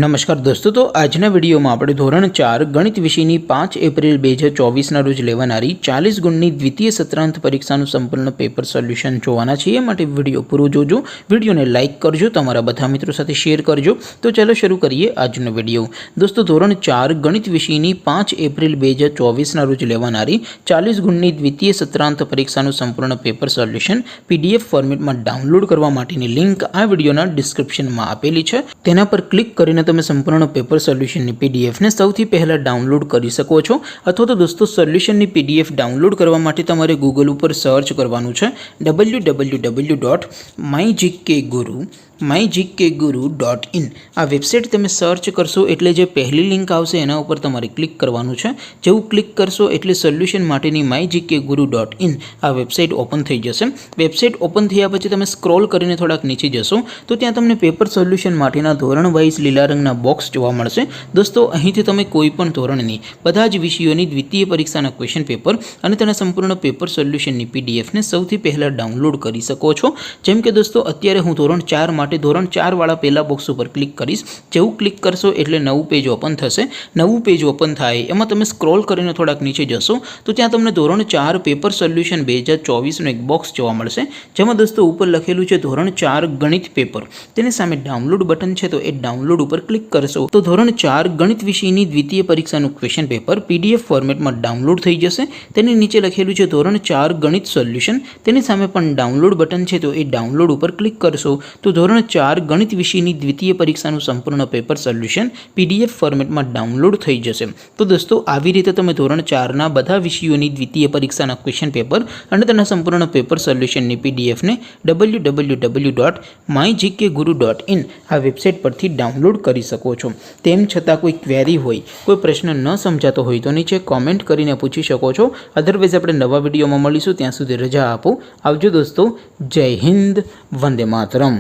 नमस्कार दोस्तों, तो आजना विडियो में આપણે ધોરણ 4 ગણિત વિષયની 5 એપ્રિલ 2024 ના રોજ લેવાનારી 40 ગુણની દ્વિતીય સત્રાંત પરીક્ષાનું સંપૂર્ણ પેપર સોલ્યુશન જોવાના છીએ। માટે વિડિયો પૂરો જોજો, વિડિયોને લાઈક કરજો, તમારા બધા મિત્રો સાથે શેર કરજો। તો ચાલો શરૂ કરીએ આજનો વિડિયો। દોસ્તો, ધોરણ 4 ગણિત વિષયની 5 એપ્રિલ 2024 ના રોજ લેવાનારી 40 ગુણની દ્વિતીય સત્રાંત પરીક્ષાનું સંપૂર્ણ પેપર સોલ્યુશન PDF ફોર્મેટમાં ડાઉનલોડ કરવા માટેની લિંક આ વિડિયોના ડિસ્ક્રિપ્શનમાં આપેલી છે। તેના પર ક્લિક કરીને તમે સંપૂર્ણ પેપર સોલ્યુશનની PDF ને સૌથી પહેલા ડાઉનલોડ કરી શકો છો। અથવા તો દોસ્તો, સોલ્યુશનની PDF ડાઉનલોડ કરવા માટે તમારે ગૂગલ ઉપર સર્ચ કરવાનું છે www.mygkguru.in। આ વેબસાઇટ તમે સર્ચ કરશો એટલે જે પહેલી લિંક આવશે એના ઉપર તમારે ક્લિક કરવાનું છે। જેવું ક્લિક કરશો એટલે સોલ્યુશન માટેની mygkguru.in આ વેબસાઇટ ઓપન થઈ જશે। વેબસાઇટ ઓપન થયા પછી તમે સ્ક્રોલ કરીને થોડાક નીચે જશો તો ત્યાં તમને પેપર સોલ્યુશન માટેના ધોરણ વાઇઝ લીલા રંગના બોક્સ જોવા મળશે। દોસ્તો, અહીંથી તમે કોઈ પણ ધોરણની બધા જ વિષયોની દ્વિતીય પરીક્ષાના ક્વેશ્ચન પેપર અને તેના સંપૂર્ણ પેપર સોલ્યુશનની PDF ને સૌથી પહેલા ડાઉનલોડ કરી શકો છો। જેમ કે દોસ્તો, અત્યારે હું ધોરણ 4 માટે ધોરણ 4 વાળા પહેલા બોક્સ ઉપર ક્લિક કરીશ। જેવું ક્લિક કરશો એટલે નવું પેજ ઓપન થશે। નવું પેજ ઓપન થાય એમાં તમે સ્ક્રોલ કરીને થોડાક નીચે જશો તો ત્યાં તમને ધોરણ 4 પેપર સોલ્યુશન 2024 નું એક બોક્સ જોવા મળશે। જેમાં દોસ્તો ઉપર લખેલું છે ધોરણ 4 ગણિત પેપર। તેની સામે ડાઉનલોડ બટન છે, તો એ ડાઉનલોડ ઉપર ક્લિક કરશો તો ધોરણ 4 ગણિત વિષયની દ્વિતીય પરીક્ષાનું ક્વેશ્ચન પેપર PDF ફોર્મેટમાં ડાઉનલોડ થઈ જશે। તેની નીચે લખેલું છે ધોરણ 4 ગણિત સોલ્યુશન। તેની સામે પણ ડાઉનલોડ બટન છે, તો એ ડાઉનલોડ ઉપર ક્લિક કરશો તો ધોરણ 4 ગણિત વિષયની દ્વિતીય પરીક્ષાનું સંપૂર્ણ પેપર સોલ્યુશન PDF ફોર્મેટમાં ડાઉનલોડ થઈ જશે। તો દોસ્તો, આવી રીતે તમે ધોરણ 4ના બધા વિષયોની દ્વિતીય પરીક્ષાના ક્વેશ્ચન પેપર અને તેના સંપૂર્ણ પેપર સોલ્યુશનની PDF ને www.mygkguru.in આ વેબસાઇટ પરથી ડાઉનલોડ કરી શકો છો। તેમ છતાં કોઈ ક્વેરી હોય, કોઈ પ્રશ્ન ન સમજાતો હોય તો નીચે કોમેન્ટ કરીને પૂછી શકો છો। અધરવાઇઝ આપણે નવા વિડીયોમાં મળીશું, ત્યાં સુધી રજા આપો। આવજો દોસ્તો, જય હિન્દ, વંદે માતરમ।